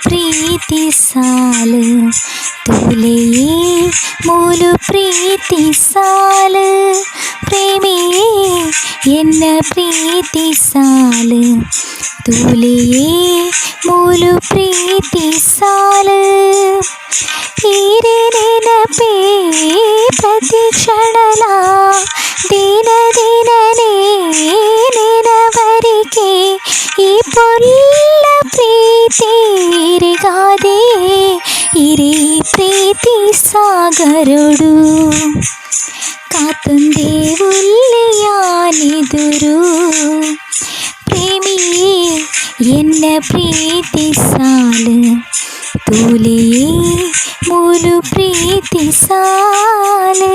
ಪ್ರೀತಿ ಸಾಲು ತೂಲೆಯೇ ಮೂಲು ಪ್ರೀತಿ ಸಾಲು ಪ್ರೇಮಿಯೇ ಎನ್ನ ಪ್ರೀತಿ ಸಾಲು ತೂಲೆಯೇ ಮೂಲು ಪ್ರೀತಿ ಸಾಲು ಹೀರೆ ನೆನಪೇ ಪ್ರತಿ ಕ್ಷಣಲ ದಿನ ದಿನನೇ ನೆನವರಿಕೆ ಈ ಪೊಲ್ಲ ಪ್ರೀತಿರಿಗಾದೆ ಇರೇ ಪ್ರೀತಿ ಸಾಗರೊಡು ಕಾತುಂದೇ ಉಲ್ಲಿಯಾನೆದುರು ಪ್ರೇಮಿಯೇ ಎನ್ನ ಪ್ರೀತಿ ಸಾಲು ತೂಲೆಯೇ ಮೂಲು ಪ್ರೀತಿ ಸಾಲು